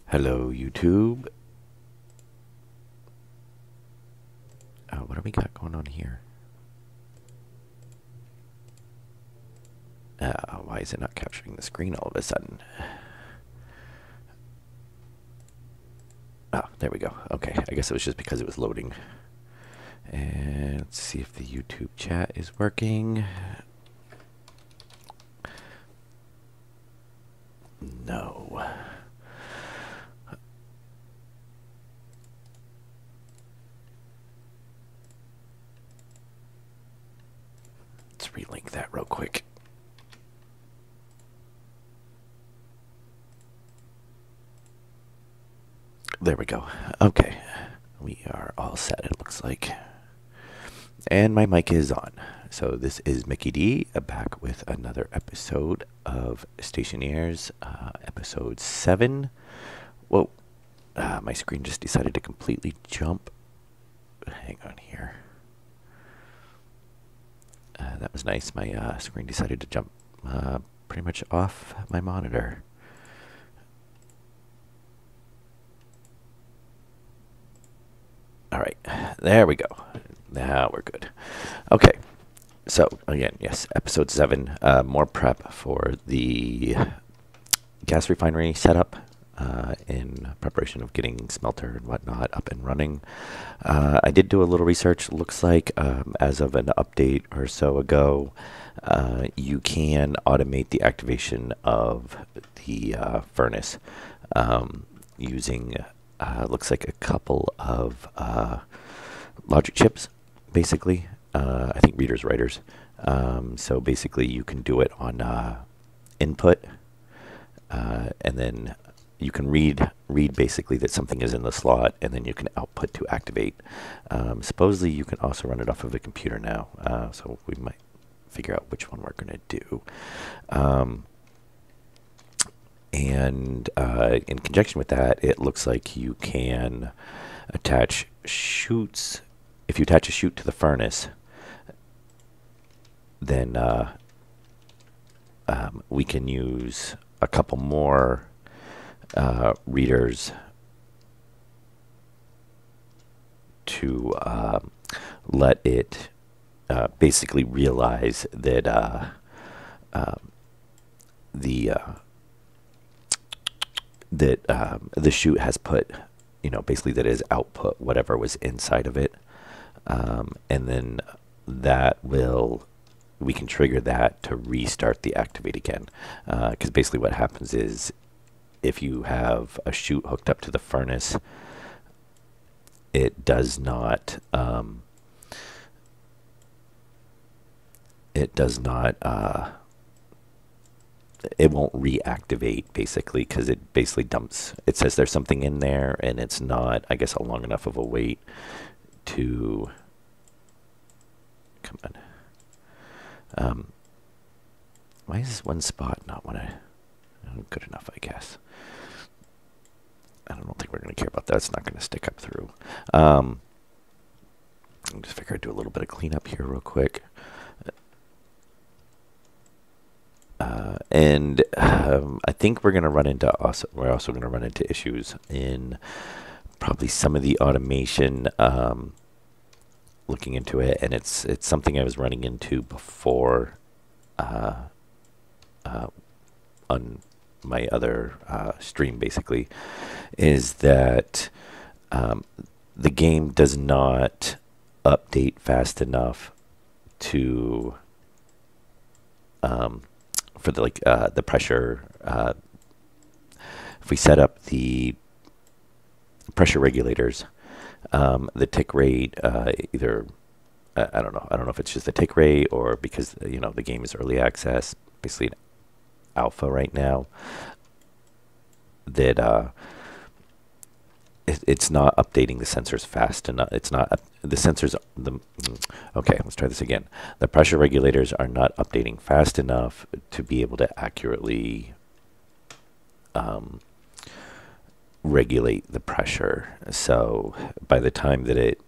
Hello, YouTube. What do we got going on here? Why is it not capturing the screen all of a sudden? Oh, there we go. Okay, I guess it was just because it was loading. And let's see if the YouTube chat is working. No. Let's relink that real quick. There we go. Okay. We are all set, it looks like. And my mic is on. So this is Mickey D, back with another episode of Stationeers, episode 7. Whoa. My screen just decided to completely jump. Hang on here. That was nice. My screen decided to jump pretty much off my monitor. All right, there we go. Now we're good. Okay, so again, yes, episode 7, more prep for the gas refinery setup in preparation of getting smelter and whatnot up and running. I did do a little research. Looks like as of an update or so ago, you can automate the activation of the furnace using looks like a couple of logic chips, basically. I think readers, writers. So basically you can do it on input, and then you can read basically that something is in the slot, and then you can output to activate. Supposedly you can also run it off of a computer now, so we might figure out which one we're going to do. And in conjunction with that, it looks like you can attach chutes. If you attach a chute to the furnace, then we can use a couple more readers to let it basically realize that the chute has put, basically that is output whatever was inside of it, and then we can trigger that to restart the activate again, because basically what happens is if you have a chute hooked up to the furnace, it does not it won't reactivate, basically, because it basically dumps. It says there's something in there, and it's not, I guess, a long enough of a wait to come on. Why is this one spot not good enough, I guess? I don't think we're going to care about that. It's not going to stick up through. I just figure I'd do a little bit of cleanup here real quick. And I think we're going to run into we're also going to run into issues in probably some of the automation, looking into it, and it's something I was running into before on my other stream, basically, is that the game does not update fast enough to for the pressure. If we set up the pressure regulators, the tick rate, either I don't know if it's just the tick rate or because the game is early access, basically an alpha right now, that it's not updating the sensors fast enough. It's not the sensors. Okay, let's try this again. The pressure regulators are not updating fast enough to be able to accurately regulate the pressure. So by the time that it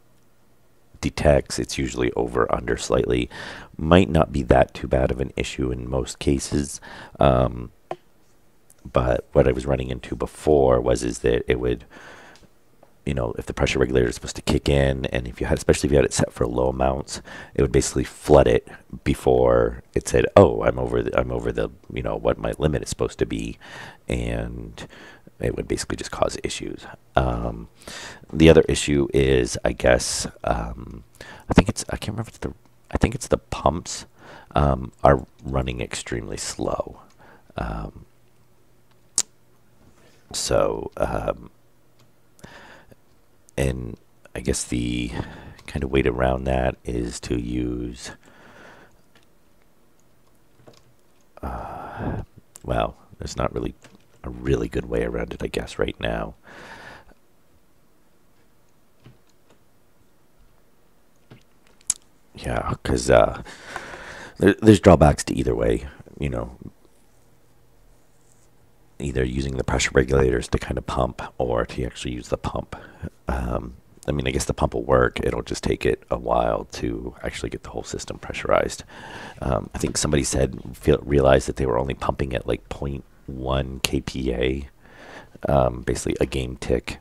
detects, it's usually over under slightly. Might not be that too bad of an issue in most cases. But what I was running into before was is that it would, if the pressure regulator is supposed to kick in, and if you had, especially if you had it set for low amounts, it would basically flood it before it said, "Oh, I'm over the, what my limit is supposed to be," and it would basically just cause issues. The other issue is, I guess, I can't remember if I think it's the pumps are running extremely slow. Um, so, and I guess the kind of way around that is to use, well, there's not really a really good way around it, I guess, right now. Yeah, because there's drawbacks to either way, you know, either using the pressure regulators to kind of pump or to actually use the pump. I mean, I guess the pump will work. It'll just take it a while to actually get the whole system pressurized. I think somebody said realized that they were only pumping at like zero point 0.1 kPa, basically a game tick.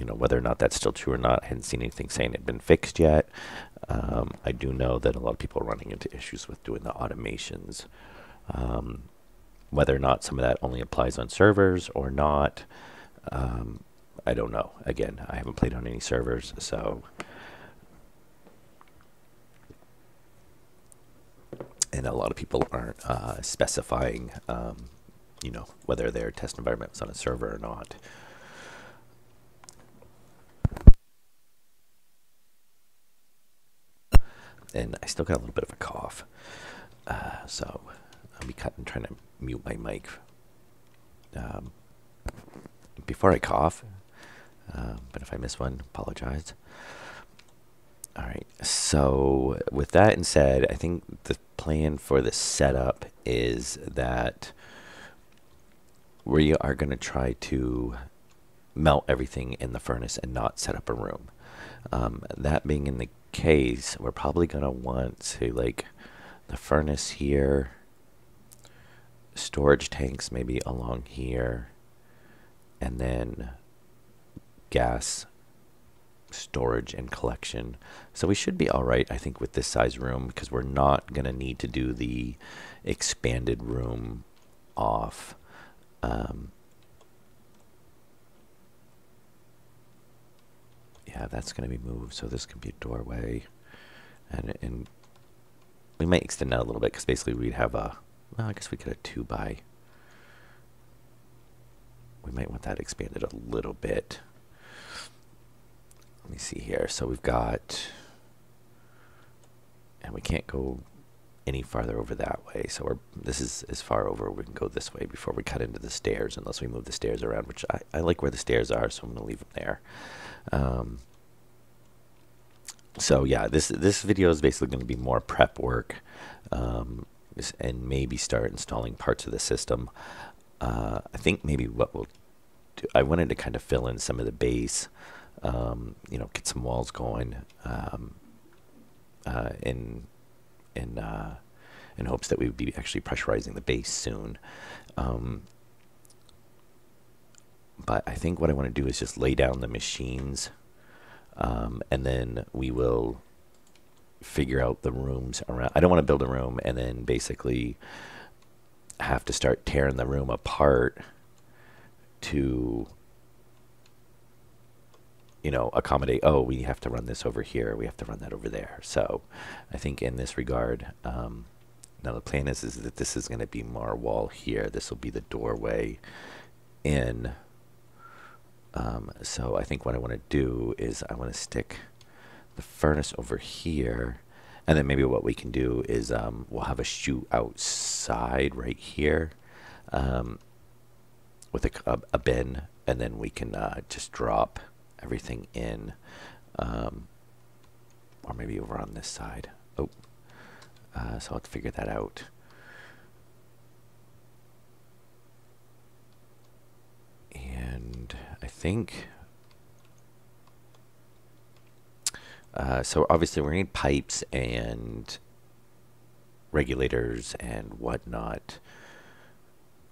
Whether or not that's still true or not, I hadn't seen anything saying it had been fixed yet. I do know that a lot of people are running into issues with doing the automations. Whether or not some of that only applies on servers or not, I don't know. Again, I haven't played on any servers, so. And a lot of people aren't specifying, whether their test environment was on a server or not. And I still got a little bit of a cough, so I'll be trying to mute my mic before I cough. But if I miss one, apologize. All right. So with that and said, I think the plan for the setup is that we are going to try to melt everything in the furnace and not set up a room. That being in the case, we're probably going to want to like the furnace here, storage tanks maybe along here, and then gas storage and collection. So we should be all right, I think, with this size room, because we're not going to need to do the expanded room off. Yeah, that's going to be moved, so this can be a doorway. And we might extend that a little bit, because basically we'd have well, I guess we could have 2 by. We might want that expanded a little bit. Let me see here. So we've got, and we can't go any farther over that way. So this is as far over we can go this way before we cut into the stairs, unless we move the stairs around, which I like where the stairs are, so I'm going to leave them there. So yeah, this video is basically going to be more prep work, and maybe start installing parts of the system. I think maybe what we'll do, I wanted to kind of fill in some of the base, get some walls going, in hopes that we would be actually pressurizing the base soon. But I think what I want to do is just lay down the machines, and then we will figure out the rooms around. I don't want to build a room and then basically have to start tearing the room apart to, accommodate, oh, we have to run this over here, we have to run that over there. So I think in this regard, now the plan is that this is going to be more wall here. This will be the doorway in. So I think what I want to do is I want to stick the furnace over here, and then maybe what we can do is we'll have a chute outside right here, with a bin, and then we can just drop everything in, or maybe over on this side. Oh, so I'll have to figure that out. And I think, so obviously we're going to need pipes and regulators and whatnot.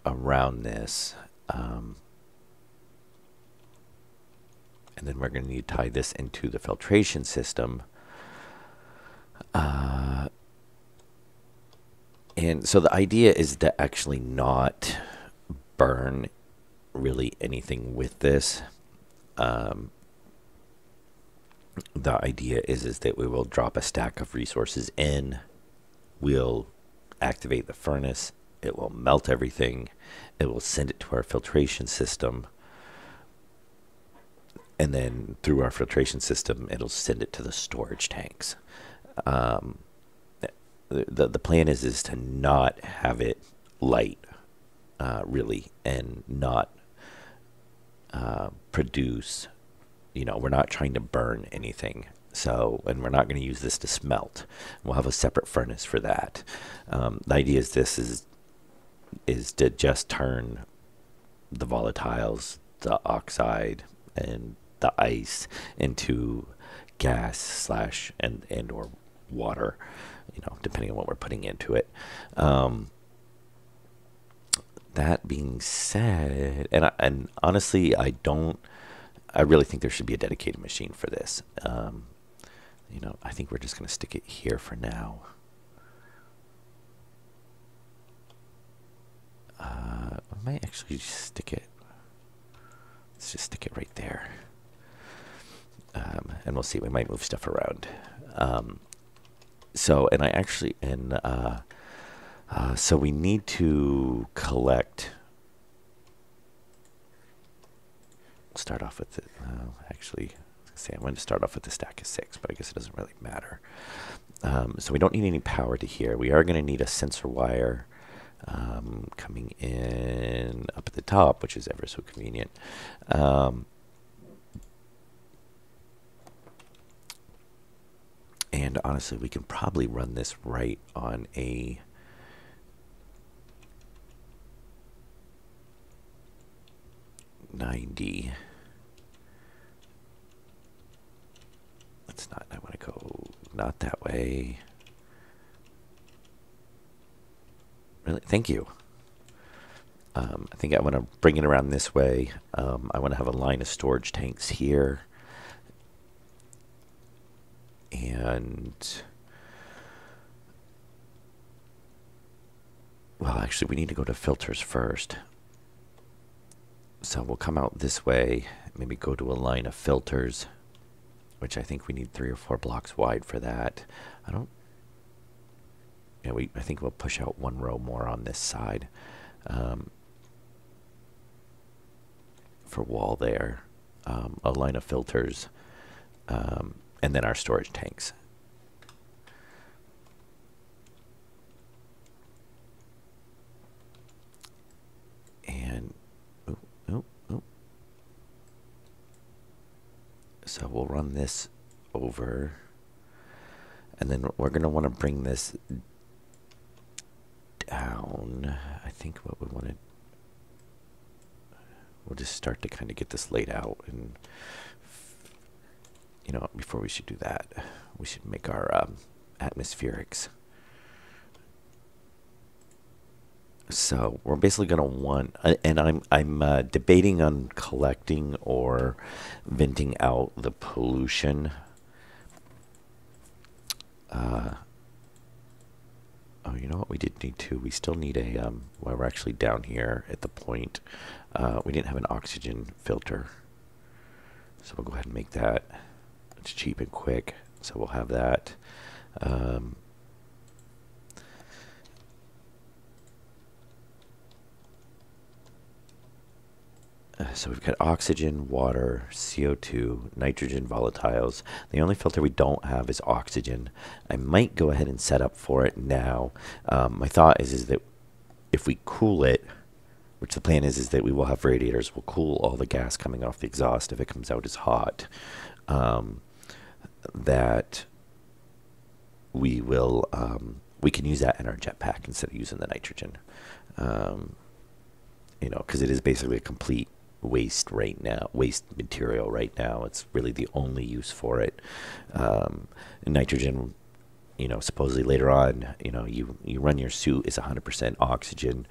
around this. And then we're going to need to tie this into the filtration system. And so the idea is to actually not burn really anything with this. The idea is that we will drop a stack of resources in. We'll activate the furnace. It will melt everything. It will send it to our filtration system. And then through our filtration system, it'll send it to the storage tanks. The plan is to not have it light, really, and not produce, we're not trying to burn anything. So, and we're not going to use this to smelt. We'll have a separate furnace for that. The idea is this is to just turn the volatiles, the oxide, and the ice into gas / and or water, depending on what we're putting into it. That being said, and honestly, I really think there should be a dedicated machine for this. I think we're just going to stick it here for now. I might actually stick it. Let's just stick it right there. And we'll see. We might move stuff around. So we need to collect. Start off with it. Actually, I wanted to start off with the stack of 6, but I guess it doesn't really matter. So we don't need any power to here. We are going to need a sensor wire coming in up at the top, which is ever so convenient. And honestly, we can probably run this right on a $90. Let's not. I want to go not that way. Really, thank you. I think I want to bring it around this way. I want to have a line of storage tanks here. And, well, actually, we need to go to filters first. So we'll come out this way, maybe go to a line of filters, which I think we need 3 or 4 blocks wide for that. I think we'll push out 1 row more on this side for wall there, a line of filters, and then our storage tanks. And so we'll run this over, and then we're going to want to bring this down. I think what we want to, we'll just start to kind of get this laid out, and before we should do that, we should make our atmospherics. So we're basically going to want, and I'm debating on collecting or venting out the pollution. Oh, you know what we did need to? We still need a, well, we're actually down here at the point. We didn't have an oxygen filter. So we'll go ahead and make that. It's cheap and quick, so we'll have that. So we've got oxygen, water, CO2, nitrogen, volatiles. The only filter we don't have is oxygen. I might go ahead and set up for it now. My thought is that if we cool it, which the plan is that we will have radiators, we'll cool all the gas coming off the exhaust if it comes out as hot. That we will, we can use that in our jetpack instead of using the nitrogen. Because it is basically a complete waste right now, waste material right now. It's really the only use for it. Nitrogen supposedly later on, you run your suit is 100% oxygen.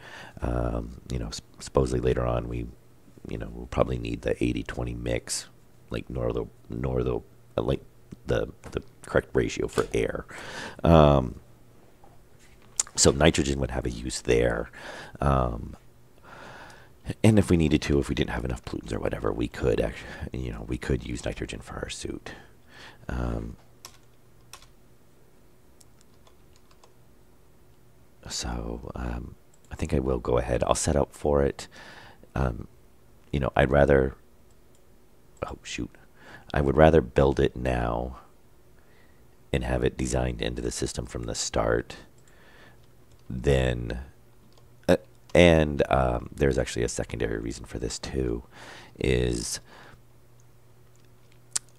Supposedly later on we'll probably need the 80-20 mix, like like the correct ratio for air. So nitrogen would have a use there. And if we needed to, if we didn't have enough pollutants or whatever, we could actually, we could use nitrogen for our suit. I think I will go ahead. I'll set up for it. I'd rather, oh shoot, I would rather build it now and have it designed into the system from the start than, and there's actually a secondary reason for this too, is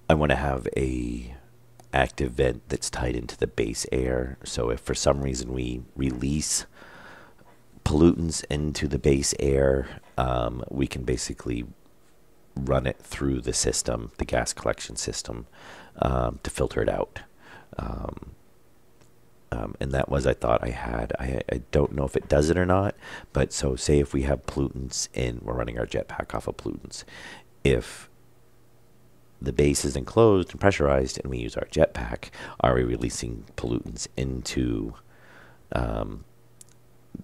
I want to have a active vent that's tied into the base air. So if for some reason we release pollutants into the base air, we can basically run it through the system, the gas collection system, to filter it out. And that was, I thought I had. I don't know if it does it or not, but so say if we have pollutants in, we're running our jetpack off of pollutants. If the base is enclosed and pressurized and we use our jetpack, are we releasing pollutants into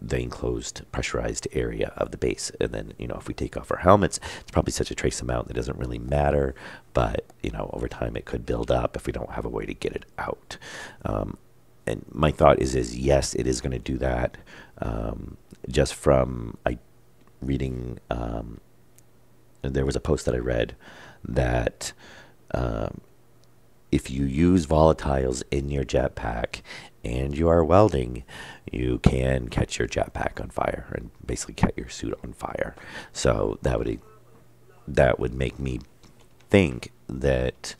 the enclosed pressurized area of the base? And then, if we take off our helmets, it's probably such a trace amount that doesn't really matter, but, over time it could build up if we don't have a way to get it out. And my thought is yes, it is going to do that. Just from reading, there was a post that I read that if you use volatiles in your jetpack and you are welding, you can catch your jetpack on fire and basically catch your suit on fire. So that would make me think that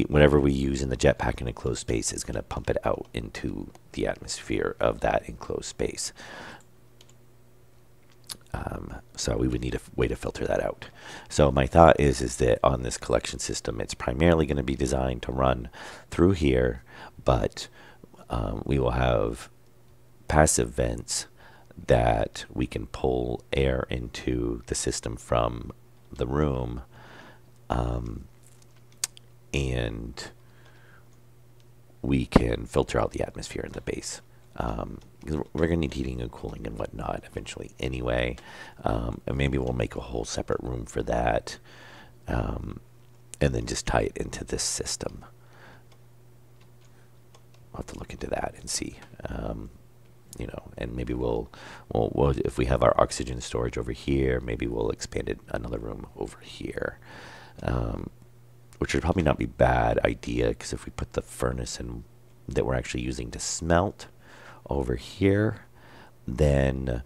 whenever we use in the jetpack in enclosed space is going to pump it out into the atmosphere of that enclosed space. So we would need a way to filter that out. So my thought is that on this collection system, it's primarily going to be designed to run through here, but we will have passive vents that we can pull air into the system from the room, and we can filter out the atmosphere in the base. We're going to need heating and cooling and whatnot eventually anyway. And maybe we'll make a whole separate room for that, and then just tie it into this system. I'll have to look into that and see. And maybe we'll if we have our oxygen storage over here, maybe we'll expand it another room over here, which would probably not be a bad idea, because if we put the furnace in that we're actually using to smelt over here, then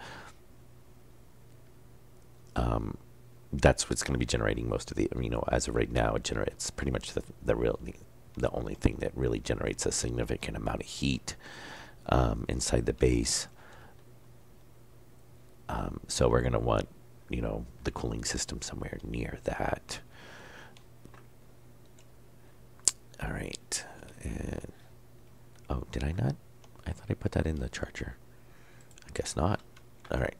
that's what's going to be generating most of the, as of right now, it generates pretty much the only thing that really generates a significant amount of heat inside the base. So we're going to want, the cooling system somewhere near that. All right. And, oh, did I not? I thought I put that in the charger. I guess not. All right.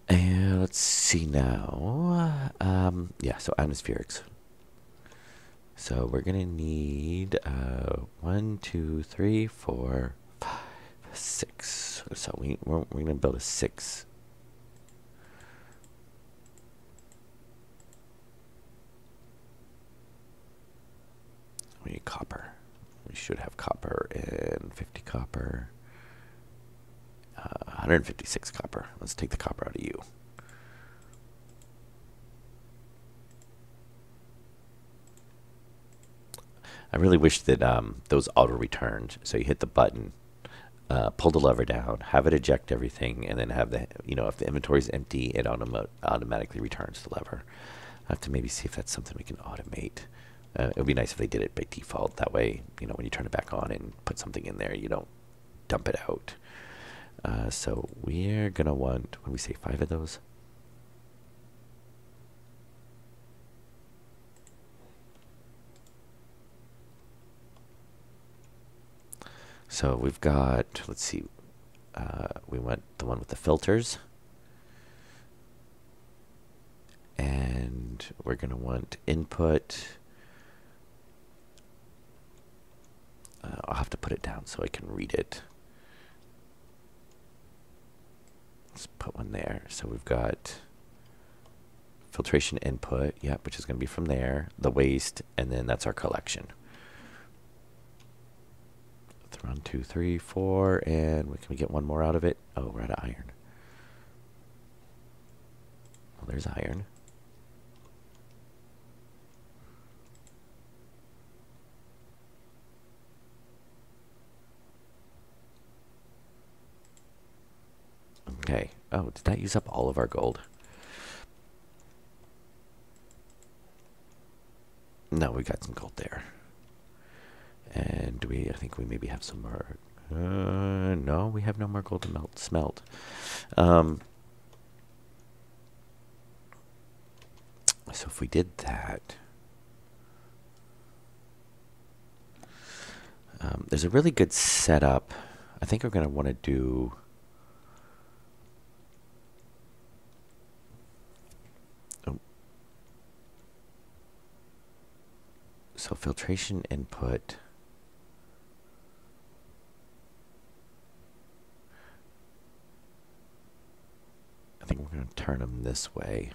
And let's see now. Yeah, so atmospherics. So we're going to need 1, 2, 3, 4, 5, 6. So we're going to build a 6. We need copper. We should have copper and 50 copper. 156 copper. Let's take the copper out of you. I really wish that those auto returned. So you hit the button, pull the lever down, have it eject everything, and then have the, if the inventory is empty, it automatically returns the lever. I have to maybe see if that's something we can automate. It would be nice if they did it by default. That way, when you turn it back on and put something in there, you don't dump it out. So we're going to want, what do we say, 5 of those? So we've got, let's see, we went the one with the filters. And we're going to want input. I'll have to put it down so I can read it. Let's put one there. So we've got filtration input, yep, which is going to be from there, the waste, and then that's our collection. 1, 2, 3, 4, and can we get one more out of it? Oh, we're out of iron. Well, there's iron. Okay. Oh, did that use up all of our gold? No, we got some gold there. And do we? I think we maybe have some more. No, we have no more gold to smelt. So if we did that, there's a really good setup. I think we're going to want to do. So filtration input. I think we're going to turn them this way.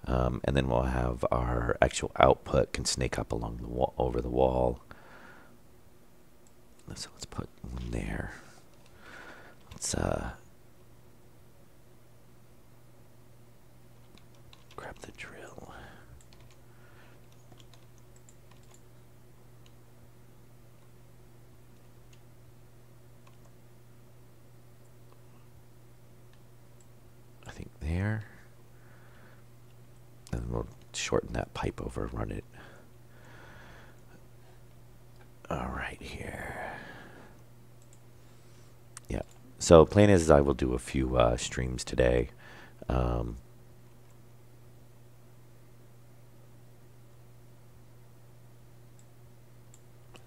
And then we'll have our actual output can snake up along the wall, over the wall. So let's put one there. Let's grab the drill. I think there. And we'll shorten that pipe over, run it. All right, here. Yeah. So plan is I will do a few streams today. I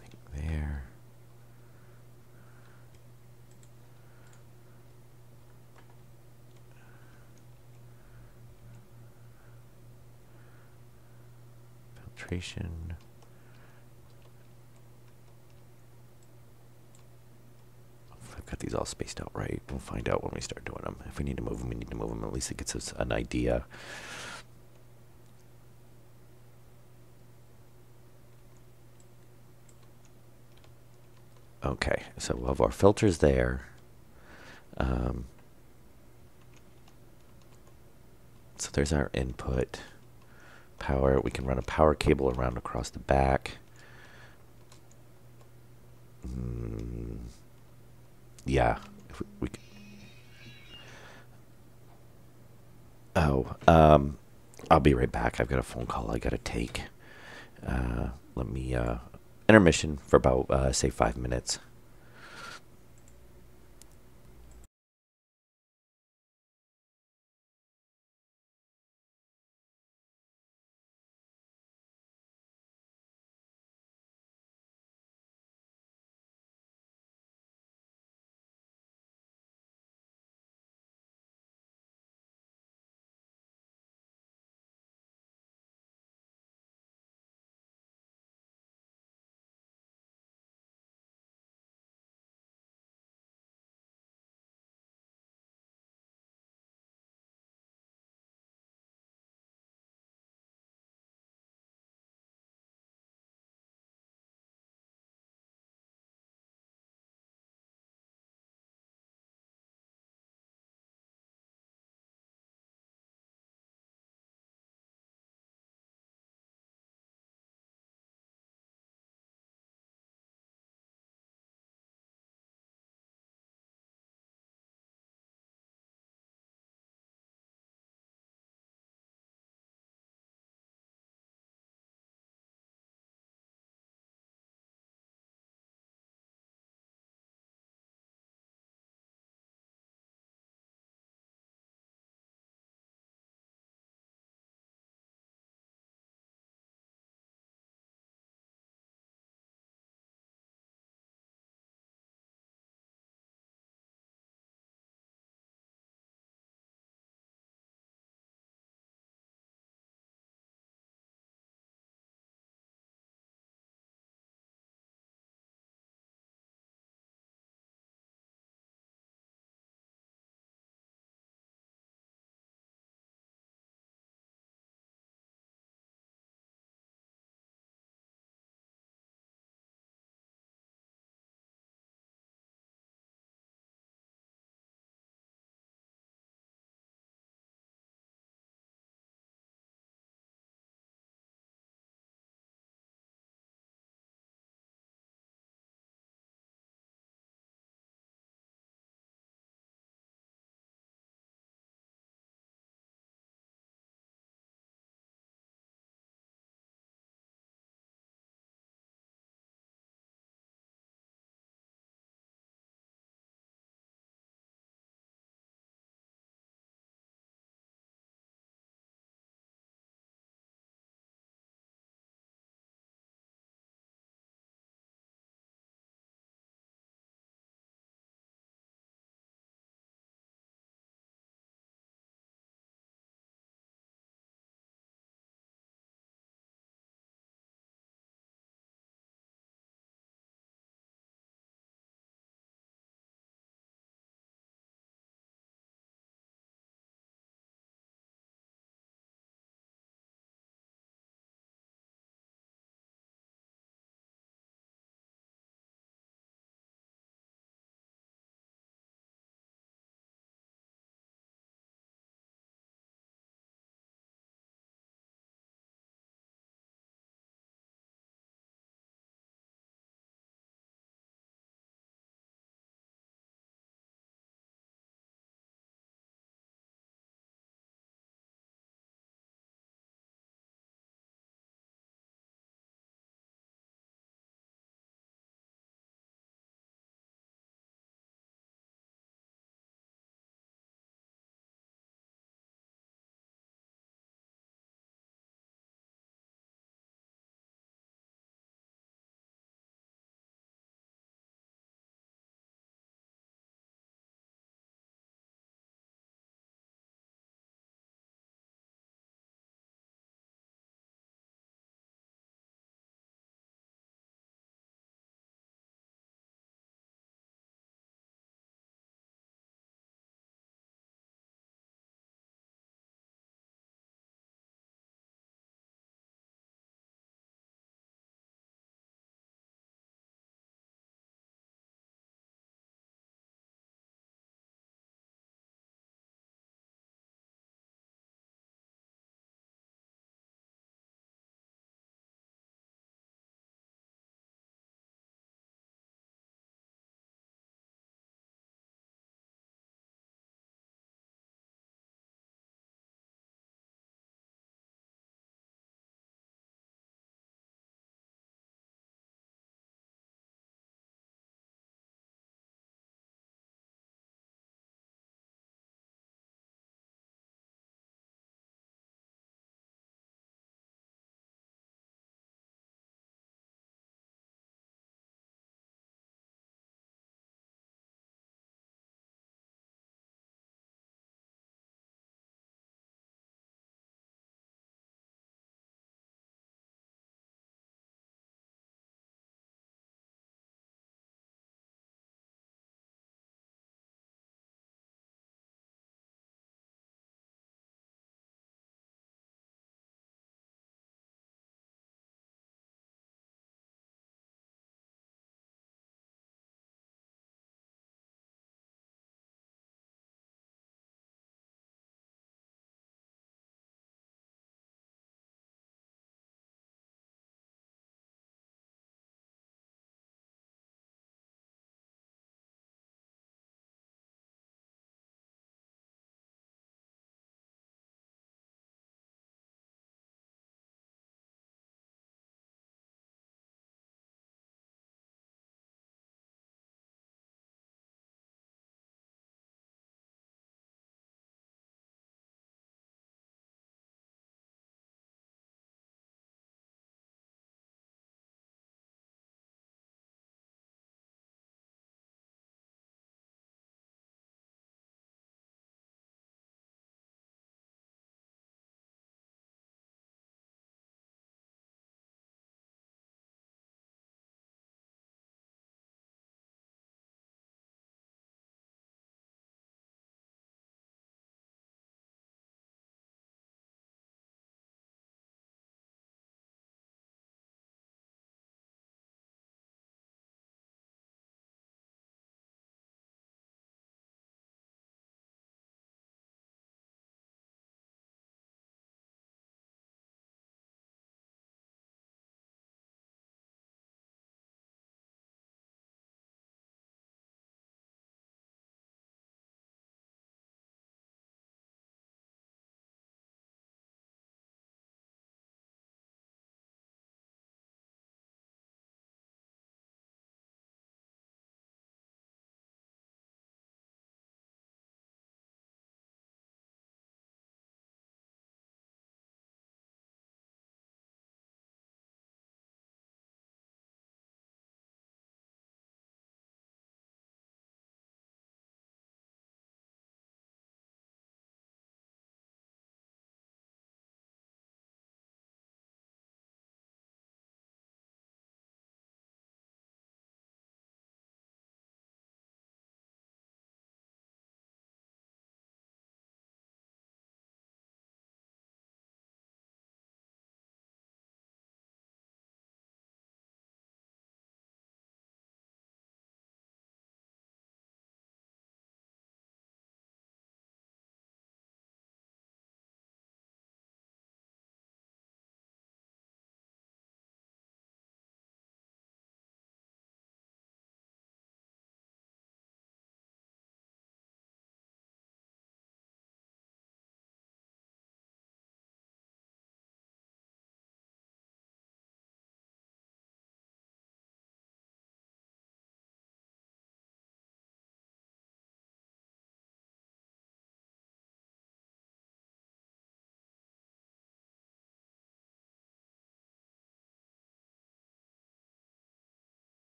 think there. Filtration. I've got these all spaced out right. We'll find out when we start doing them. If we need to move them, we need to move them. At least it gets us an idea. Okay, so we'll have our filters there. So there's our input. Power. We can run a power cable around across the back. Yeah. If we Oh, I'll be right back. I've got a phone call I got to take. Let me, intermission for about, say 5 minutes.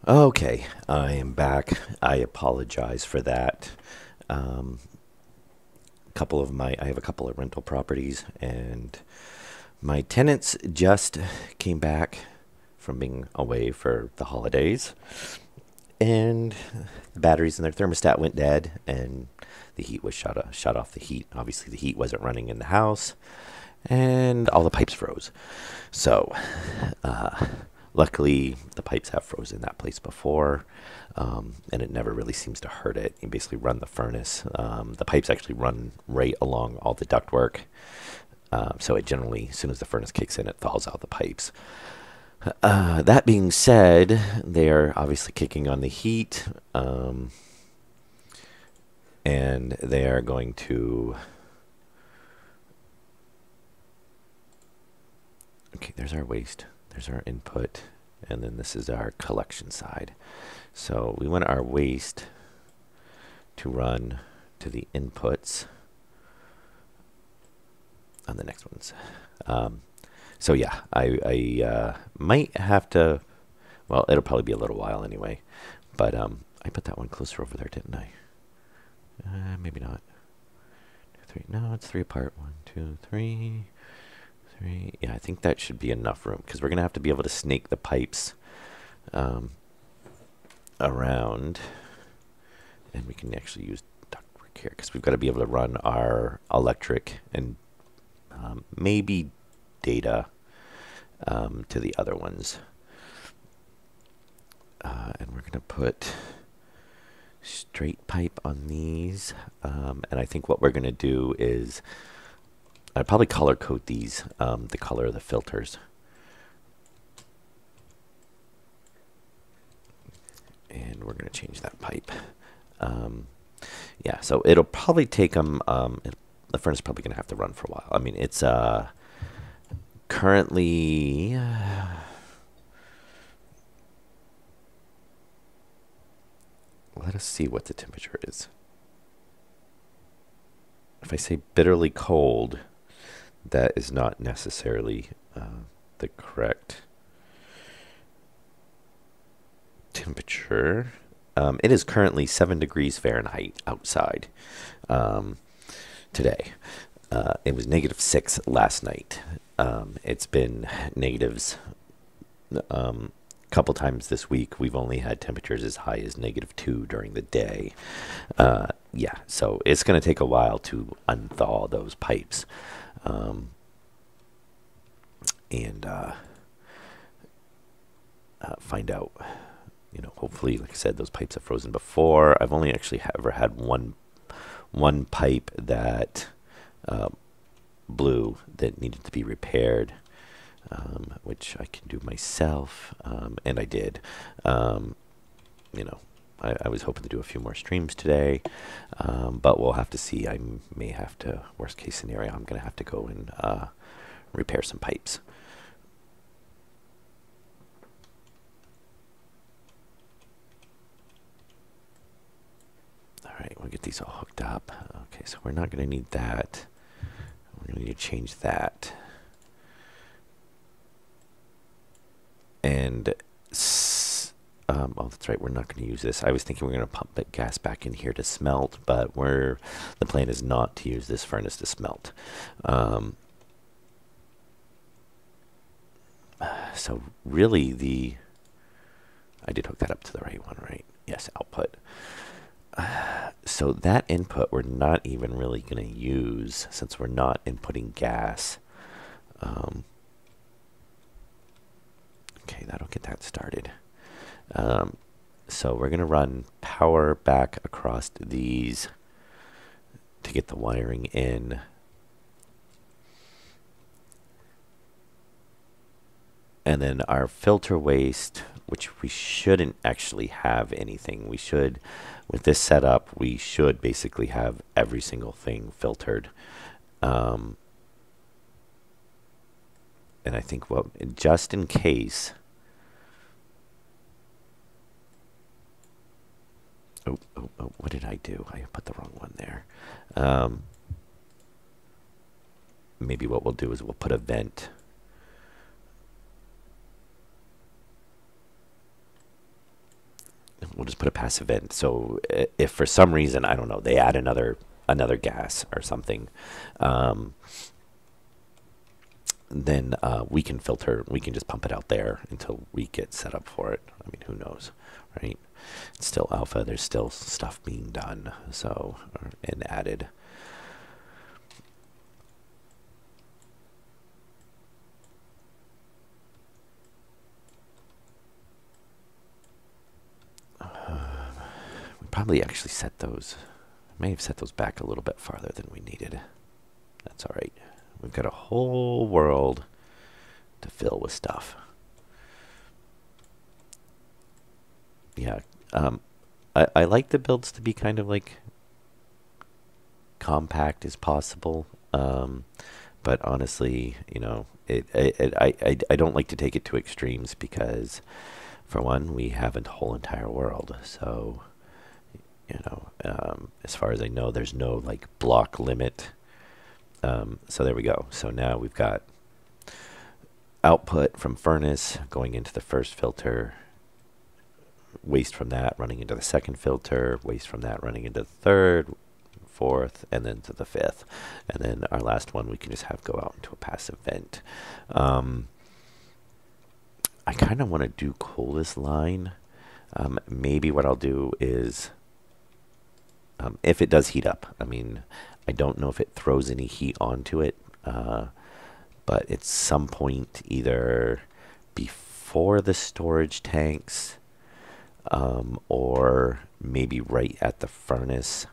Okay, I am back. I apologize for that. Um, I have a couple of rental properties, and my tenants just came back from being away for the holidays, and the batteries in their thermostat went dead, and the heat was shut off the heat. Obviously, the heat wasn't running in the house, and all the pipes froze. So, luckily, the pipes have frozen that place before, and it never really seems to hurt it. You basically run the furnace. The pipes actually run right along all the ductwork, so it generally, as soon as the furnace kicks in, it thaws out the pipes. That being said, they are obviously kicking on the heat, and they are going to... Okay, there's our waste. There's our input, and then this is our collection side. So we want our waste to run to the inputs on the next ones. So yeah, I might have to, well, it'll probably be a little while anyway, but I put that one closer over there, didn't I? Maybe not. 2, 3, no, it's 3 apart. 1, 2, 3, 3. Yeah, I think that should be enough room, because we're going to have to be able to snake the pipes around, and we can actually use ductwork here, because we've got to be able to run our electric and maybe data to the other ones. And we're going to put straight pipe on these, and I think what we're going to do is I'd probably color code these, the color of the filters. And we're going to change that pipe. Yeah, so it'll probably take them, the furnace is probably going to have to run for a while. I mean, it's currently... let us see what the temperature is. If I say bitterly cold, that is not necessarily the correct temperature. It is currently 7 degrees Fahrenheit outside today. It was -6 last night. It's been negatives couple times this week. We've only had temperatures as high as -2 during the day. Yeah, so it's going to take a while to unthaw those pipes. And find out, you know, hopefully, like I said, those pipes have frozen before. I've only actually ever had one pipe that blew that needed to be repaired. Which I can do myself, and I did. You know, I was hoping to do a few more streams today, but we'll have to see. I may have to, worst case scenario, I'm going to have to go and repair some pipes. All right, we'll get these all hooked up. Okay, so we're not going to need that. We're going to need to change that. And, oh, that's right, we're not going to use this. I was thinking we're going to pump the gas back in here to smelt, but the plan is not to use this furnace to smelt. So really I did hook that up to the right one, right? Yes, output. So that input we're not even really going to use, since we're not inputting gas. Okay, that'll get that started. So we're going to run power back across these to get the wiring in. And then our filter waste, which we shouldn't actually have anything. We should, with this setup, we should basically have every single thing filtered. And I think, just in case... Oh, what did I do? I put the wrong one there. Maybe what we'll do is we'll put a vent. we'll just put a passive vent. So if for some reason, I don't know, they add another gas or something, then we can filter. We can just pump it out there until we get set up for it. I mean, who knows, right? It's still alpha. There's still stuff being done, so and added. We probably actually set those. May have set those back a little bit farther than we needed. That's all right. We've got a whole world to fill with stuff. Yeah, I like the builds to be kind of like compact as possible. But honestly, you know, I don't like to take it to extremes because, for one, we have a whole entire world. So, you know, as far as I know, there's no like block limit. So there we go. So now we've got output from furnace going into the first filter, waste from that running into the second filter, waste from that running into the third, fourth, and then to the fifth. And then our last one we can just have go out into a passive vent. I kind of want to do coldest line. Maybe what I'll do is, if it does heat up, I mean, I don't know if it throws any heat onto it, but at some point either before the storage tanks, or maybe right at the furnace.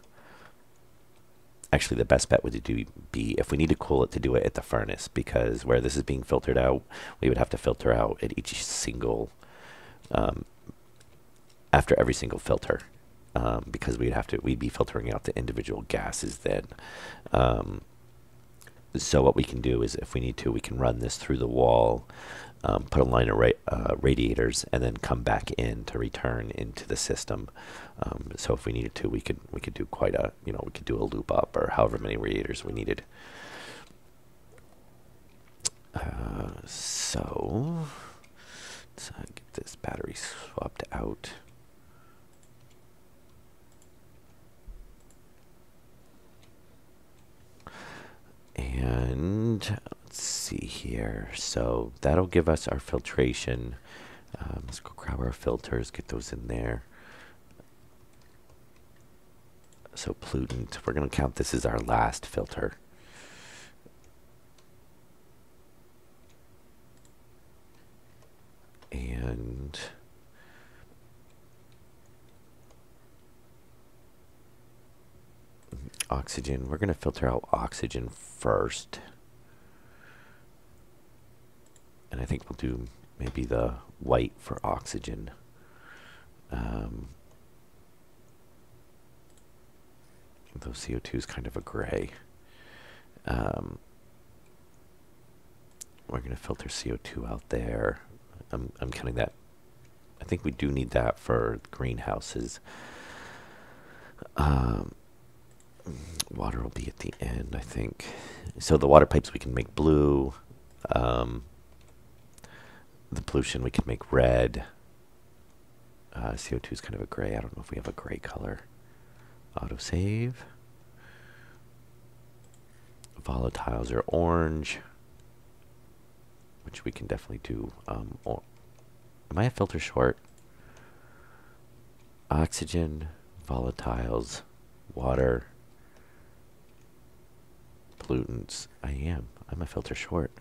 Actually, the best bet would be if we need to cool it, to do it at the furnace, because where this is being filtered out, we would have to filter out at each single, after every single filter, because we'd be filtering out the individual gases then. So what we can do is, if we need to, we can run this through the wall, put a line of radiators, and then come back in to return into the system. So if we needed to, we could do quite a, you know, we could do a loop up or however many radiators we needed. So let's get this battery swapped out. And let's see here. So that'll give us our filtration. Let's go grab our filters, get those in there. So pollutant, we're going to count this as our last filter. And oxygen, we're going to filter out oxygen first. And I think we'll do maybe the white for oxygen. Though CO2 is kind of a gray. We're going to filter CO2 out there. I'm counting that. I think we do need that for greenhouses. Water will be at the end, I think. So the water pipes we can make blue. The pollution we can make red. CO2 is kind of a gray. I don't know if we have a gray color. Autosave. Volatiles are orange, which we can definitely do. Am I a filter short? Oxygen, volatiles, water, pollutants. I am. I'm a filter short.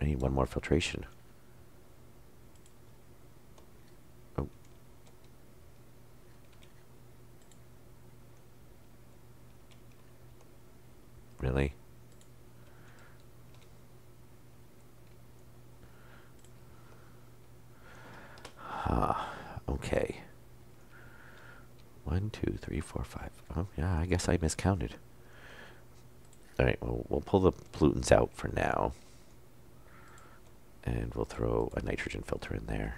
I need one more filtration. Oh. Really? Okay. 1, 2, 3, 4, 5. Oh, yeah, I guess I miscounted. Alright, well, we'll pull the pollutants out for now. And we'll throw a nitrogen filter in there.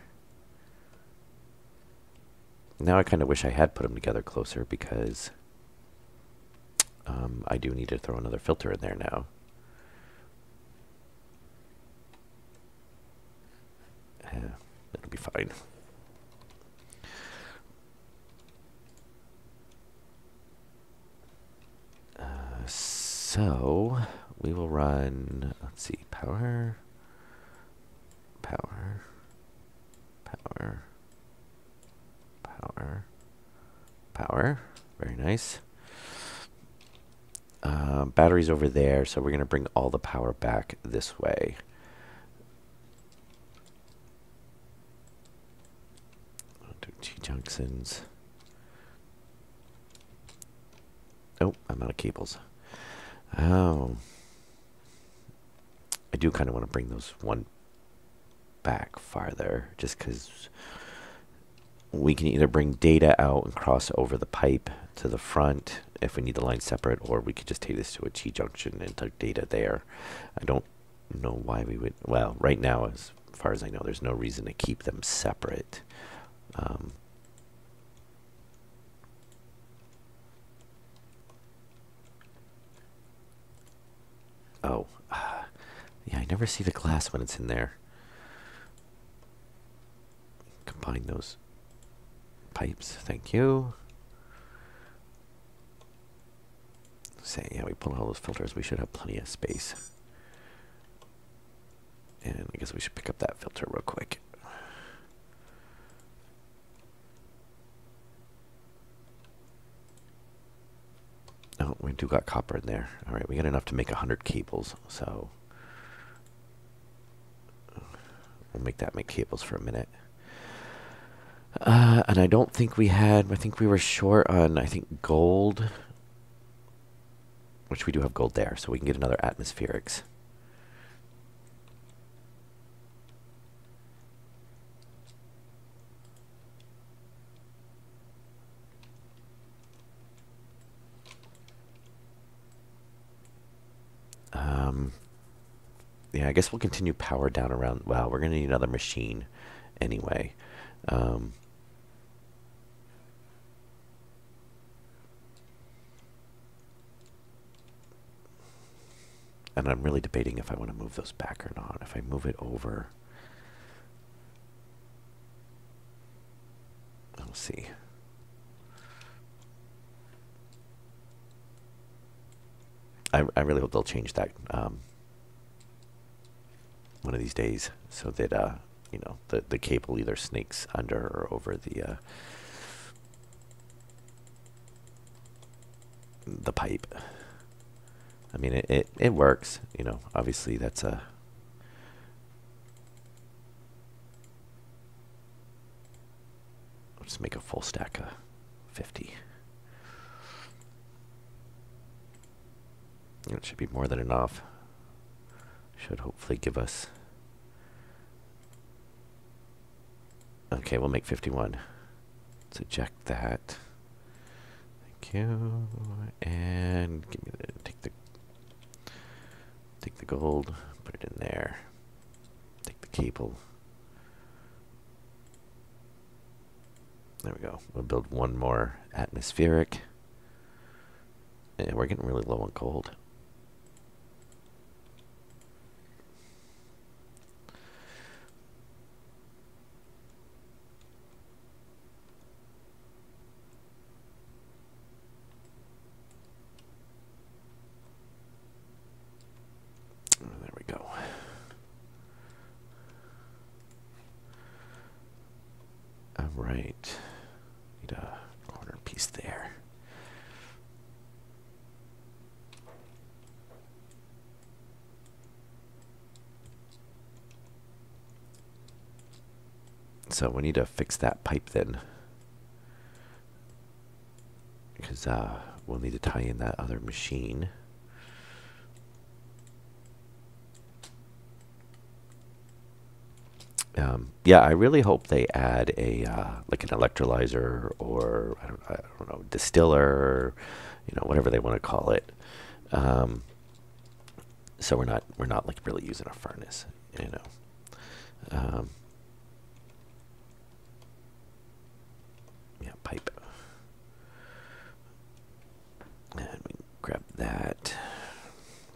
Now I kind of wish I had put them together closer, because I do need to throw another filter in there now. Yeah, it'll be fine. So we will run, let's see, power, power, power, power, power. Very nice. Battery's over there, so we're going to bring all the power back this way. Do T-junctions. Oh, I'm out of cables. Oh. I do kind of want to bring those one back farther, just because we can either bring data out and cross over the pipe to the front if we need the line separate, or we could just take this to a T-junction and take data there. I don't know why we would. Well, right now, as far as I know, there's no reason to keep them separate. Oh, yeah, I never see the glass when it's in there. Combine those pipes, thank you. Say, yeah, we pull all those filters, we should have plenty of space. And I guess we should pick up that filter real quick. Oh, we do got copper in there. All right, we got enough to make 100 cables, so we'll make that make cables for a minute. And I don't think we had, I think we were short on, I think, gold, which we do have gold there, so we can get another atmospherics. Yeah, I guess we'll continue power down around, well, we're going to need another machine anyway. And I'm really debating if I want to move those back or not. If I move it over, we'll see. I really hope they'll change that one of these days, so that you know, the cable either snakes under or over the pipe. I mean, it works, you know. Obviously, that's a let's make a full stack of 50. It should be more than enough. Should hopefully give us. Okay, we'll make 51. Let's eject that. Thank you. And give me take the gold, put it in there. Take the cable. There we go. We'll build one more atmospheric. And we're getting really low on gold. There we go. All right. Need a corner piece there. So we need to fix that pipe then, because we'll need to tie in that other machine. Yeah, I really hope they add a like an electrolyzer, or I don't know, distiller, you know, whatever they want to call it. So we're not like really using a furnace, you know. Yeah, pipe. And we grab that.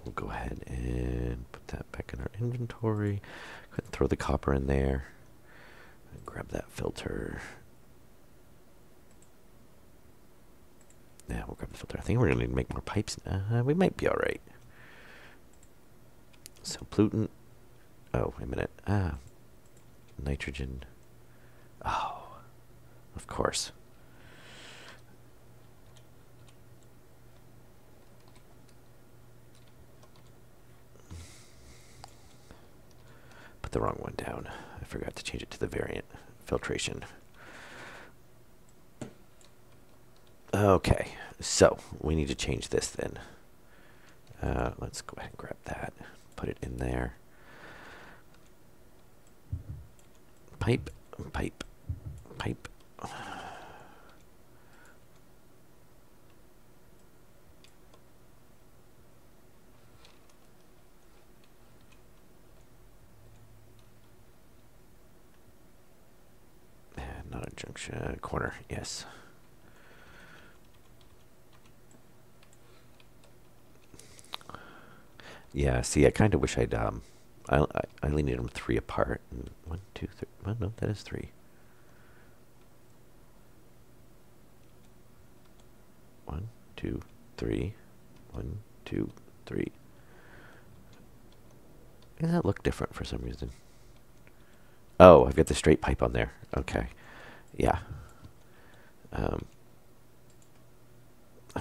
We'll go ahead and put that back in our inventory. Go ahead and throw the copper in there. And grab that filter. Yeah, we'll grab the filter. I think we're going to need to make more pipes. We might be all right. So pollutant. Oh, wait a minute. Nitrogen. Oh, of course. Put the wrong one down. I forgot to change it to the variant filtration. Okay, so we need to change this then. Let's go ahead and grab that. Put it in there. Pipe, pipe, pipe. Not a junction, corner, yes. Yeah, see, I kind of wish I only need them 3 apart. 1, 2, 3. Well, no, that is 3. 1, 2, 3. 1, 2, 3. Does that look different for some reason? Oh, I've got the straight pipe on there. Okay. Yeah. I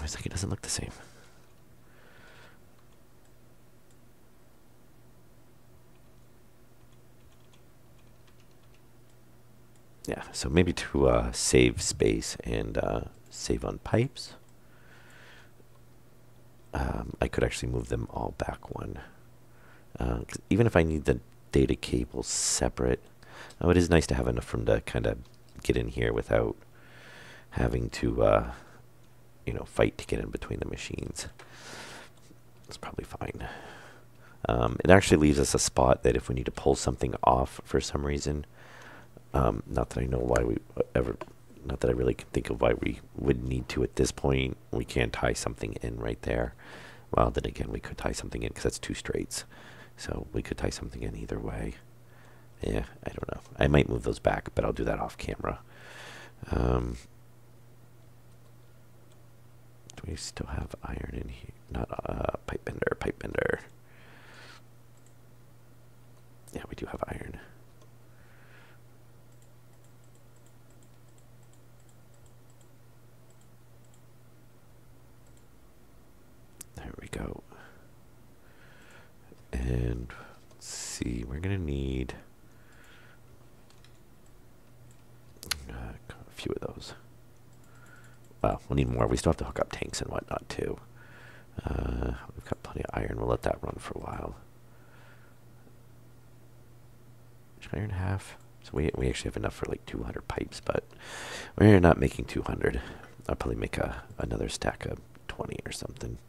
was like, it doesn't look the same. Yeah, so maybe to save space and save on pipes, I could actually move them all back one. 'Cause even if I need the data cables separate, it is nice to have enough room to kind of get in here without having to, fight to get in between the machines. It's probably fine. It actually leaves us a spot that if we need to pull something off for some reason, not that I know why not that I really can think of why we would need to at this point. We can tie something in right there. Well, then again, we could tie something in because that's 2 straights. So we could tie something in either way. Yeah, I don't know. I might move those back, but I'll do that off camera. Do we still have iron in here? Not pipe bender, pipe bender. Yeah, we do have iron. There we go. And let's see, we're going to need a few of those. Well, we'll need more. We still have to hook up tanks and whatnot too. We've got plenty of iron. We'll let that run for a while. Iron half. So we actually have enough for like 200 pipes, but we're not making 200. I'll probably make another stack of 20 or something.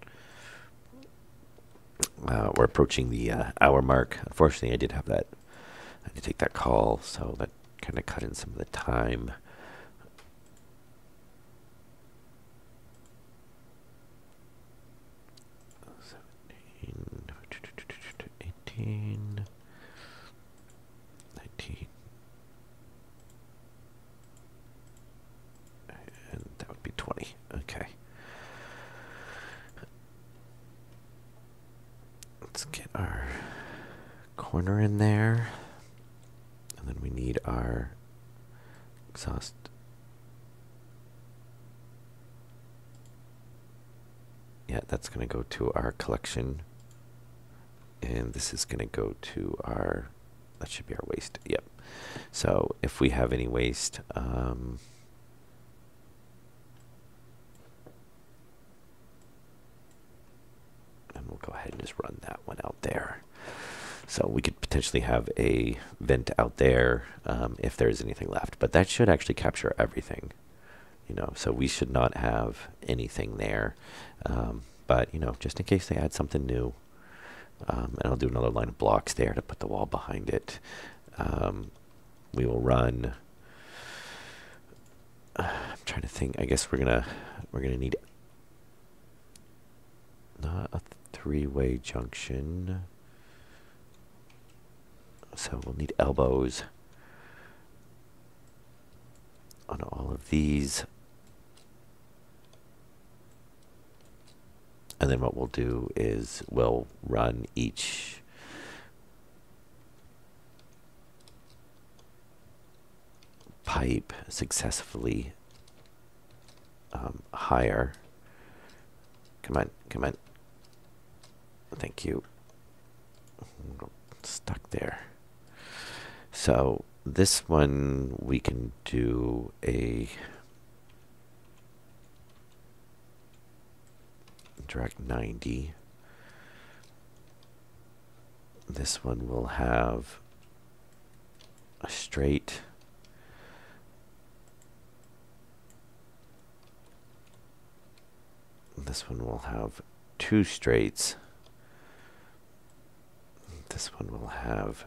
We're approaching the hour mark. Unfortunately, I did to take that call, so that kind of cut in some of the time. $18, 19, and that would be 20. Okay. Let's get our corner in there, and then we need our exhaust. Yeah, that's going to go to our collection, and this is going to go to our, that should be our waste. Yep. So if we have any waste, and we'll go ahead and just run that one out there. So we could potentially have a vent out there if there's anything left, but that should actually capture everything, so we should not have anything there. But just in case they add something new, and I'll do another line of blocks there to put the wall behind it. We will run. I'm trying to think. I guess we're gonna need not a 3-way junction. So we'll need elbows on all of these. And then what we'll do is we'll run each pipe successfully higher. Come on, come on. Thank you. Stuck there. So this one we can do a direct 90. This one will have a straight. This one will have 2 straights. This one will have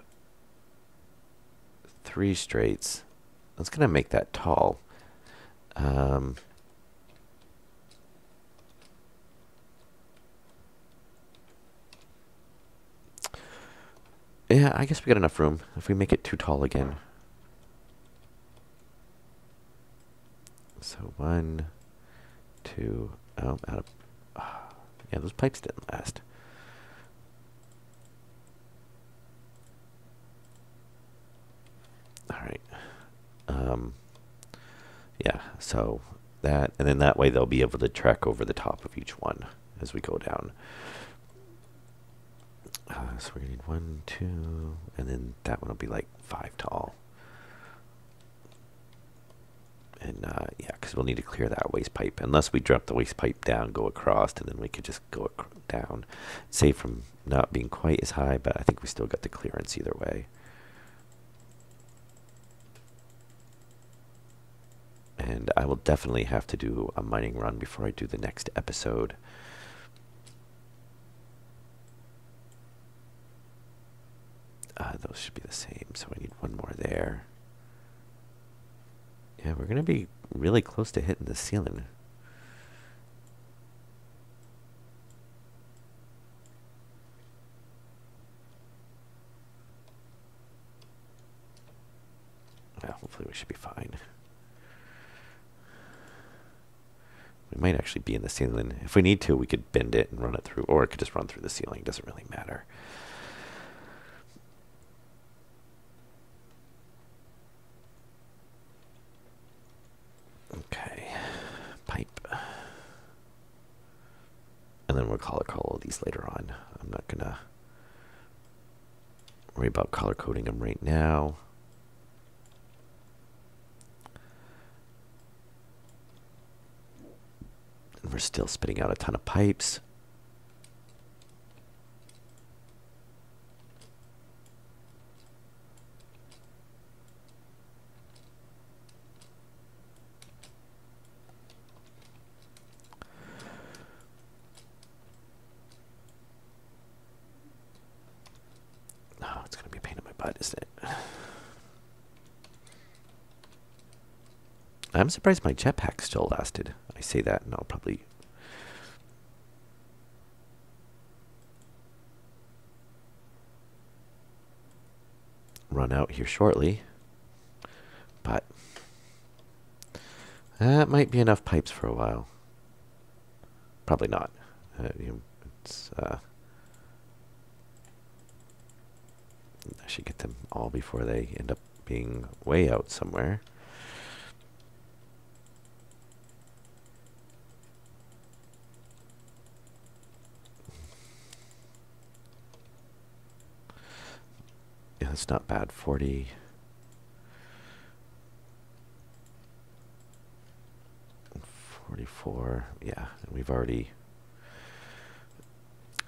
3 straights. That's going to make that tall. Yeah, I guess we got enough room if we make it too tall again. So 1, 2, oh, out of, yeah, those pipes didn't last. All right. Yeah, so that, and then that way they'll be able to trek over the top of each one as we go down. So we're gonna need 1, 2, and then that one will be like 5 tall. And yeah, because we'll need to clear that waste pipe. Unless we drop the waste pipe down, go across, and then we could just go down. Save from not being quite as high, but I think we still got the clearance either way. And I will definitely have to do a mining run before I do the next episode. Those should be the same, so I need 1 more there. Yeah, we're going to be really close to hitting the ceiling. Well, hopefully we should be fine. We might actually be in the ceiling. If we need to, we could bend it and run it through, or it could just run through the ceiling. Doesn't really matter. Okay, pipe. And then we'll color code all these later on. I'm not gonna worry about color coding them right now. And we're still spitting out a ton of pipes. Oh, it's gonna be a pain in my butt, isn't it? I'm surprised my jetpack still lasted. I say that, and I'll probably run out here shortly. But that might be enough pipes for a while. Probably not. It's, I should get them all before they end up being way out somewhere. Yeah, that's not bad. 40. 44. Yeah, and we've already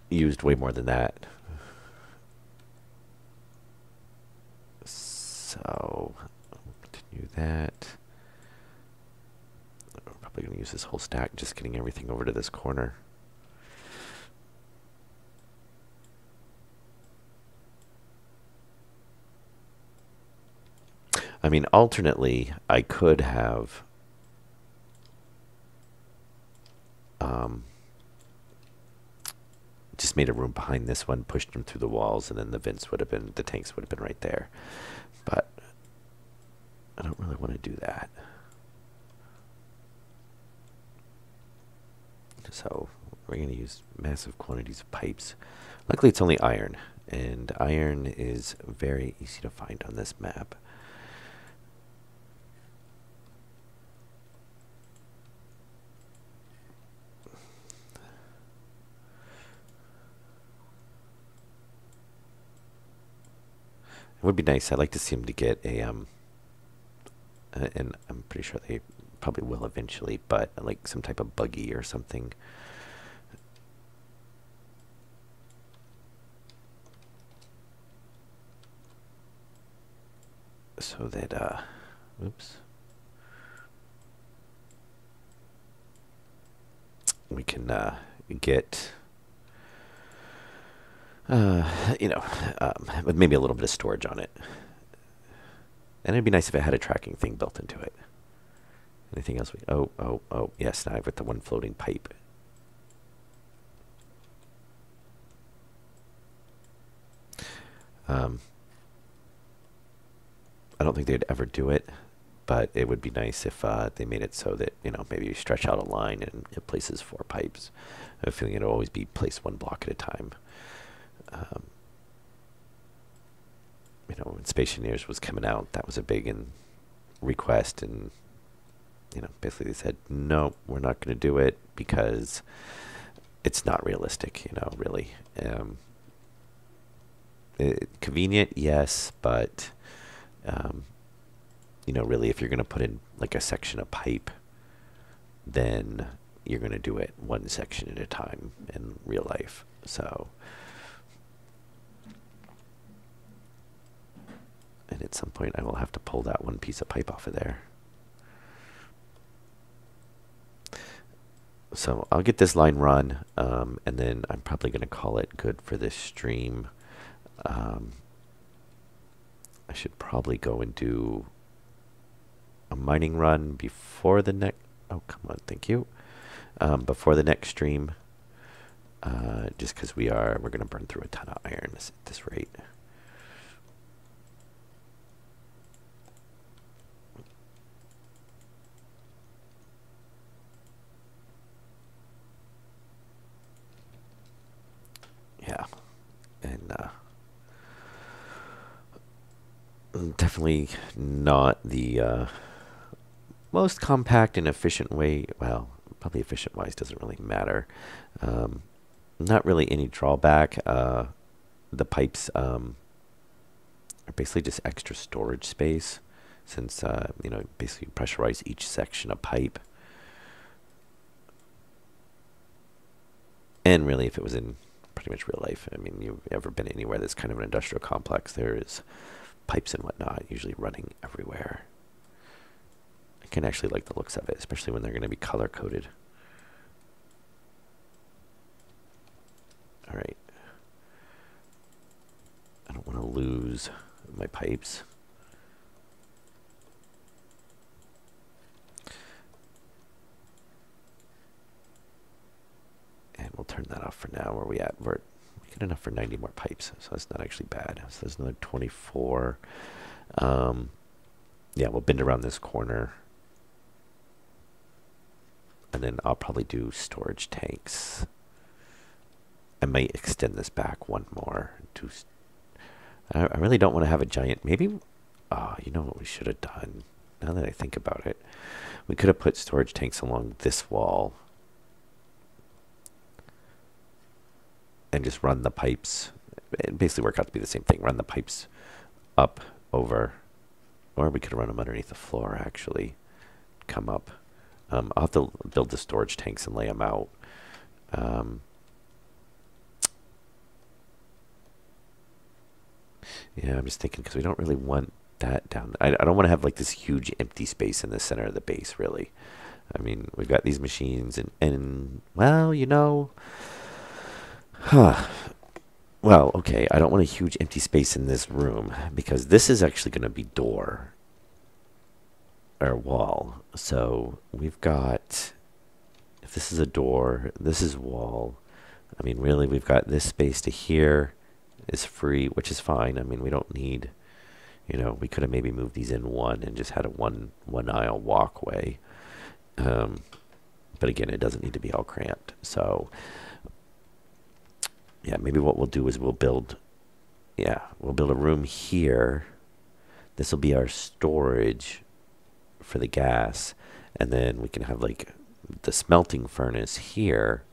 used way more than that. So, continue that. We're probably going to use this whole stack, just getting everything over to this corner. I mean, alternately, I could have just made a room behind this one, pushed them through the walls, and then the vents would have been, the tanks would have been right there. But I don't really want to do that. So we're going to use massive quantities of pipes. Luckily, it's only iron, and iron is very easy to find on this map. It would be nice. I'd like to see them to get a, and I'm pretty sure they probably will eventually, but like some type of buggy or something. So that, oops. We can get, with maybe a little bit of storage on it. And it'd be nice if it had a tracking thing built into it. Anything else? Oh, yes, now I've got the one floating pipe. I don't think they'd ever do it, but it would be nice if they made it so that, maybe you stretch out a line and it places 4 pipes. I have a feeling it'll always be placed 1 block at a time. When Stationeers was coming out, that was a big request, and basically they said, no, we're not going to do it because it's not realistic, really. Convenient, yes, but really, if you're going to put in like a section of pipe, then you're going to do it 1 section at a time in real life. So, and at some point I will have to pull that 1 piece of pipe off of there. So I'll get this line run, and then I'm probably going to call it good for this stream. I should probably go and do a mining run before the next. Oh, come on, thank you. Before the next stream, just because we're going to burn through a ton of iron at this rate. Yeah, and definitely not the most compact and efficient way. Well, probably efficient wise doesn't really matter. Not really any drawback. The pipes are basically just extra storage space, since basically pressurize each section of pipe. And really, if it was in pretty much real life, I mean, you've ever been anywhere that's kind of an industrial complex, there is pipes and whatnot usually running everywhere. I can actually like the looks of it, especially when they're going to be color coded. All right. I don't want to lose my pipes. And we'll turn that off for now. Where are we at? We're good enough for 90 more pipes, so that's not actually bad. So there's another 24. Yeah, we'll bend around this corner. And then I'll probably do storage tanks. I might extend this back 1 more. I really don't want to have a giant. Maybe, you know what we should have done? Now that I think about it, we could have put storage tanks along this wall and just run the pipes. It basically work out to be the same thing. Run the pipes up, over, or we could run them underneath the floor, actually. Come up. I'll have to build the storage tanks and lay them out. Yeah, I'm just thinking, because we don't really want that down. I don't want to have like this huge empty space in the center of the base, really. I mean, we've got these machines, and well, well, okay, I don't want a huge empty space in this room, because this is actually going to be door or wall. So we've got, if this is a door, this is wall. I mean, really, we've got this space to here is free, which is fine. I mean, we don't need, we could have maybe moved these in 1 and just had a one aisle walkway. But again, it doesn't need to be all cramped. So yeah, maybe what we'll do is we'll build a room here. This will be our storage for the gas, and then we can have like the smelting furnace here,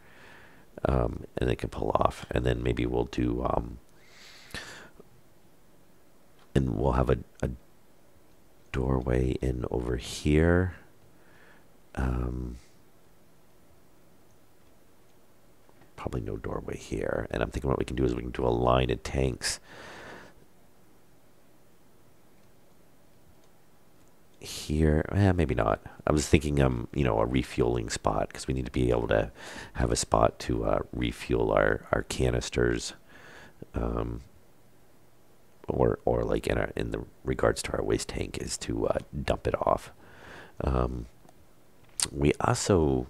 and it can pull off. And then maybe we'll do and we'll have a doorway in over here. Probably no doorway here. And I'm thinking what we can do is we can do a line of tanks here. Maybe not. I was thinking, you know, a refueling spot, because we need to be able to have a spot to refuel our canisters, or like in the regards to our waste tank is to dump it off. We also,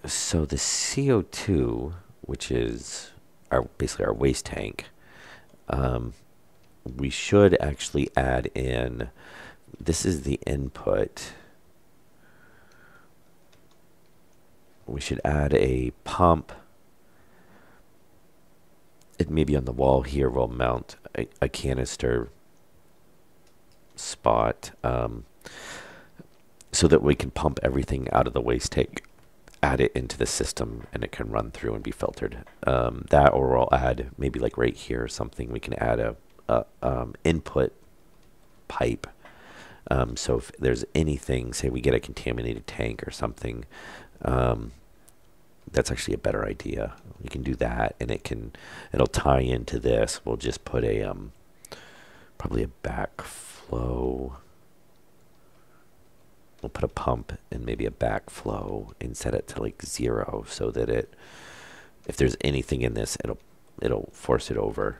so the CO2, which is basically our waste tank, we should actually add in, this is the input. We should add a pump. It may be on the wall here. We'll mount a canister spot, so that we can pump everything out of the waste tank, add it into the system, and it can run through and be filtered. That, or we'll add maybe like right here or something, we can add a input pipe. So if there's anything, say we get a contaminated tank or something, that's actually a better idea. We can do that, and it'll tie into this. We'll just put a probably a backflow. We'll put a pump and maybe a backflow and set it to like 0, so that if there's anything in this, it'll force it over.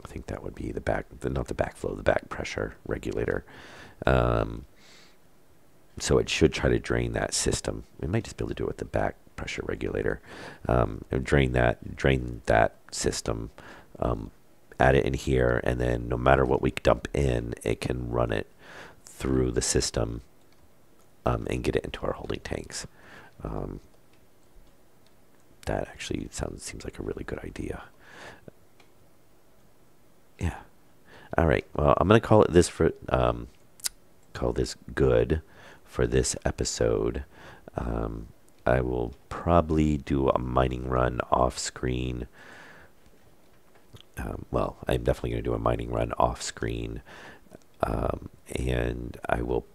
I think that would be not the backflow, the back pressure regulator. So it should try to drain that system. We might just be able to do it with the back pressure regulator. And drain that system, add it in here, and then no matter what we dump in, it can run it through the system, and get it into our holding tanks. That actually seems like a really good idea. Yeah. All right. Well, I'm gonna call this good for this episode. I will probably do a mining run off screen. Well, I'm definitely going to do a mining run off screen, and I will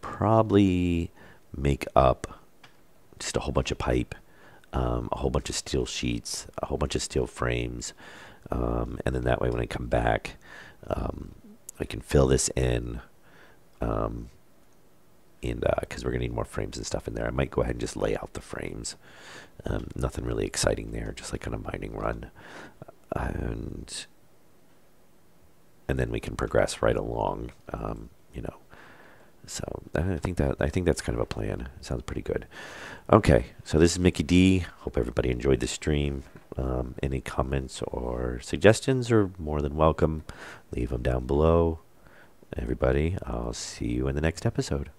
probably make up just a whole bunch of pipe, a whole bunch of steel sheets, a whole bunch of steel frames, and then that way when I come back, I can fill this in, and because we're going to need more frames and stuff in there. I might go ahead and just lay out the frames. Nothing really exciting there, just like on a mining run. And then we can progress right along, you know. So I think that's kind of a plan. It sounds pretty good. Okay, so this is Mickey D. Hope everybody enjoyed the stream. Any comments or suggestions are more than welcome. Leave them down below. Everybody, I'll see you in the next episode.